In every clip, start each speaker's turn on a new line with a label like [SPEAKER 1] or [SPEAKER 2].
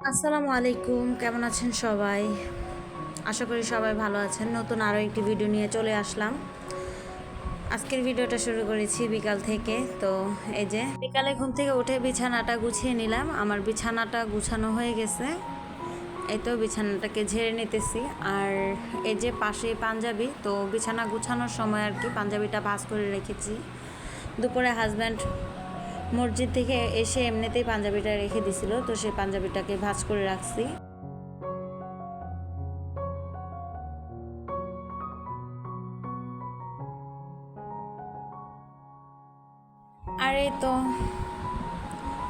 [SPEAKER 1] আসসালামু আলাইকুম, কেমন আছেন সবাই? আশা করি সবাই ভালো আছেন। নতুন আরও একটি ভিডিও নিয়ে চলে আসলাম। আজকের ভিডিওটা শুরু করেছি বিকাল থেকে। তো এই যে বিকালে ঘুম থেকে উঠে বিছানাটা গুছিয়ে নিলাম। আমার বিছানাটা গুছানো হয়ে গেছে। এই তো বিছানাটাকে ঝেড়ে নিতেছি। আর এই যে পাশে পাঞ্জাবি, তো বিছানা গুছানোর সময় আর কি পাঞ্জাবিটা ভাঁজ করে রেখেছি। দুপুরে হাজব্যান্ড মসজিদ থেকে এসে এমনিতেই পাঞ্জাবিটা রেখে দিছিল, তো সেই পাঞ্জাবিটাকে ভাঁজ করে রাখছি। আর এই তো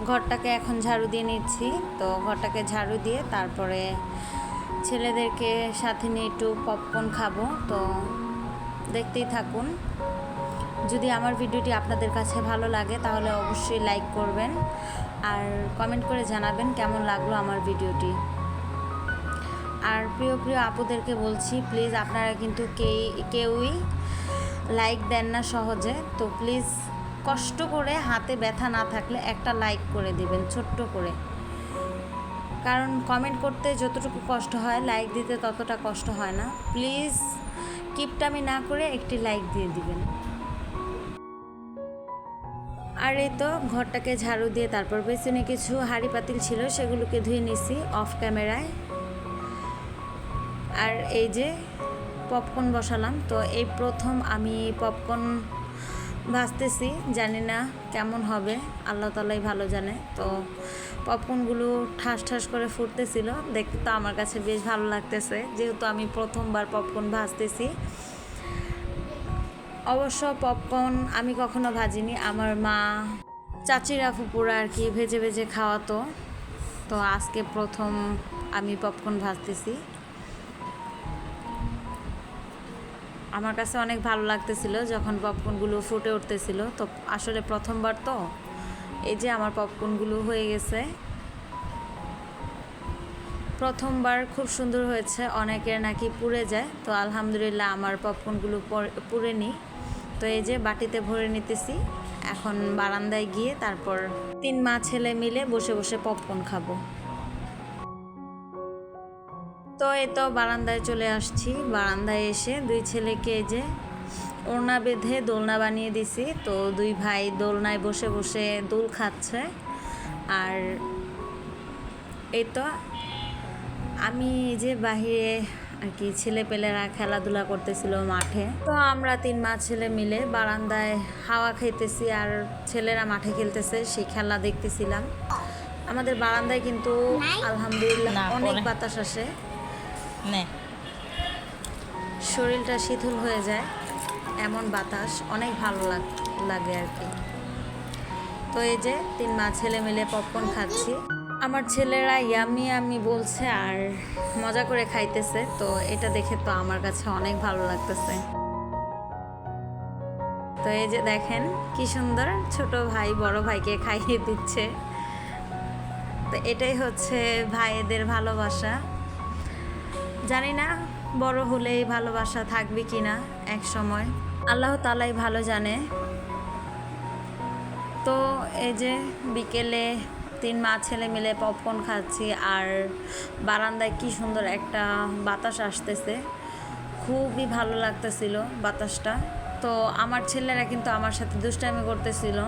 [SPEAKER 1] ঘরটাকে এখন ঝাড়ু দিয়ে নিচ্ছি। তো ঘরটাকে ঝাড়ু দিয়ে তারপরে ছেলেদেরকে সাথে নিয়ে একটু পপকর্ন খাবো। তো দেখতেই থাকুন। যদি আমার ভিডিওটি আপনাদের কাছে ভালো লাগে তাহলে অবশ্যই লাইক করবেন আর কমেন্ট করে জানাবেন কেমন লাগলো আমার ভিডিওটি। আর প্রিয় প্রিয় আপুদেরকে বলছি, প্লিজ আপনারা কিন্তু কেউই লাইক দেন না সহজে। তো প্লিজ কষ্ট করে, হাতে ব্যথা না থাকলে একটা লাইক করে দিবেন ছোট্ট করে। কারণ কমেন্ট করতে যতটুকু কষ্ট হয়, লাইক দিতে ততটা কষ্ট হয় না। প্লিজ কিপটামি না করে একটি লাইক দিয়ে দিবেন। আর এই তো ঘরটাকে ঝাড়ু দিয়ে তারপর পেছনে কিছু হাঁড়ি পাতিল ছিল, সেগুলোকে ধুয়ে নিছি অফ ক্যামেরায়। আর এই যে পপকর্ন বসালাম। তো এই প্রথম আমি পপকর্ন ভাজতেছি, জানি না কেমন হবে, আল্লাহ তাআলাই ভালো জানে। তো পপকর্নগুলো ঠাস ঠাস করে ফুটতেছিল, দেখতে তো আমার কাছে বেশ ভালো লাগতেছে, যেহেতু আমি প্রথমবার পপকর্ন ভাজতেছি। অবশ্য পপকর্ন আমি কখনো ভাজিনি, আমার মা, চাচিরা, ফুপুরা আর কি ভেজে ভেজে খাওয়াতো। তো আজকে প্রথম আমি পপকর্ন ভাজতেছি। আমার কাছে অনেক ভালো লাগতেছিল যখন পপকর্নগুলো ফুটে উঠতেছিল। তো আসলে প্রথমবার তো, এই যে আমার পপকর্নগুলো হয়ে গেছে। প্রথমবার খুব সুন্দর হয়েছে, অনেকের নাকি পুড়ে যায়। তো আলহামদুলিল্লাহ আমার পপকর্নগুলো পুড়ে নি। তো এই যে বাটিতে ভরে নিতেছি। এখন বারান্দায় গিয়ে তারপর 3 মা ছেলে মিলে বসে বসে পপকর্ন খাবো। তো এই তো বারান্দায় চলে আসছি। বারান্দায় এসে 2 ছেলেকে যে ওড়না বেঁধে দোলনা বানিয়ে দিছি। তো 2 ভাই দোলনায় বসে বসে দোল খাচ্ছে। আর এই তো আমি যে বাহিরে আর কি ছেলেপেলেরা খেলাধুলা করতেছিল মাঠে। তো আমরা 3 মা ছেলে মিলে বারান্দায় হাওয়া খাইতেছি আর ছেলেরা মাঠে খেলতেছে, সেই খেলা দেখতেছিলাম। আমাদের বারান্দায় কিন্তু আলহামদুলিল্লাহ অনেক বাতাস আসে, শরীরটা শীতল হয়ে যায় এমন বাতাস, অনেক ভালো লাগে আর কি। তো এই যে 3 মা ছেলে মিলে পপকর্ন খাচ্ছি। আমার ছেলেরা ইয়ামি ইয়ামি বলছে আর মজা করে খাইতেছে। তো এটা দেখে তো আমার কাছে অনেক ভালো লাগতেছে। তো এই যে দেখেন কি সুন্দর ছোট ভাই বড় ভাইকে খাইয়ে দিচ্ছে। তো এটাই হচ্ছে ভাইদের ভালোবাসা। জানি না বড় হলে এই ভালোবাসা থাকবে কিনা এক সময়, আল্লাহ তাআলাই ভালো জানে। তো এই যে বিকেলে 3 মা ছেলে মিলে পপকর্ন খাচ্ছি আর বারান্দায় কি সুন্দর একটা বাতাস আসতেছে, খুবই ভালো লাগতেছিল বাতাসটা। তো আমার ছেলেরা কিন্তু আমার সাথে দুষ্টামি করতেছিল।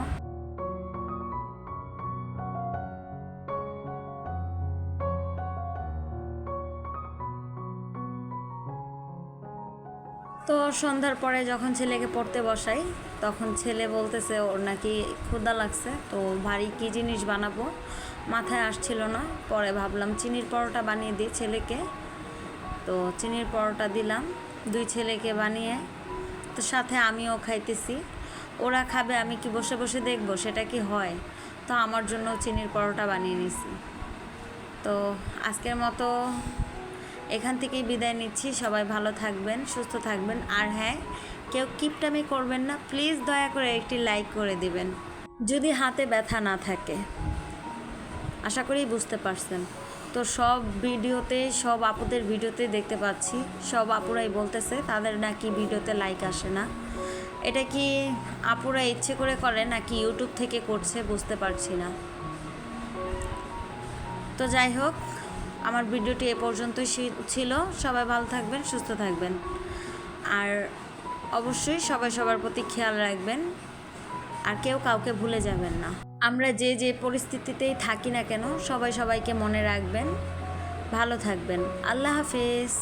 [SPEAKER 1] তো সন্ধ্যার পরে যখন ছেলেকে পড়তে বসাই, তখন ছেলে বলতেছে ওর নাকি ক্ষুধা লাগছে। তো ভারী কী জিনিস বানাবো মাথায় আসছিল না। পরে ভাবলাম চিনির পরোটা বানিয়ে দিই ছেলেকে। তো চিনির পরোটা দিলাম 2 ছেলেকে বানিয়ে। তো সাথে আমিও খাইতেছি। ওরা খাবে, আমি কি বসে বসে দেখবো? সেটা কি হয়? তো আমার জন্য চিনির পরোটা বানিয়ে নিছি। তো আজকের মতো এখান থেকেই বিদায় নিচ্ছি। সবাই ভালো থাকবেন, সুস্থ থাকবেন। আর হ্যাঁ, কেউ কিপটামি করবেন না, প্লিজ দয়া করে একটি লাইক করে দিবেন যদি হাতে ব্যথা না থাকে। আশা করি বুঝতে পারছেন। তো সব ভিডিওতে, সব আপুদের ভিডিওতে দেখতে পাচ্ছি সব আপুরাই বলতেছে তাদের নাকি ভিডিওতে লাইক আসে না। এটা কি আপুরা ইচ্ছে করে নাকি ইউটিউব থেকে করছে বুঝতে পারছি না। তো তো যাই হোক, আমার ভিডিওটি এ পর্যন্তই ছিল। সবাই ভালো থাকবেন, সুস্থ থাকবেন, আর অবশ্যই সবাই সবার প্রতি খেয়াল রাখবেন, আর কেউ কাউকে ভুলে যাবেন না। আমরা যে যে পরিস্থিতিতেই থাকি না কেন, সবাই সবাইকে মনে রাখবেন। ভালো থাকবেন। আল্লাহ হাফেজ।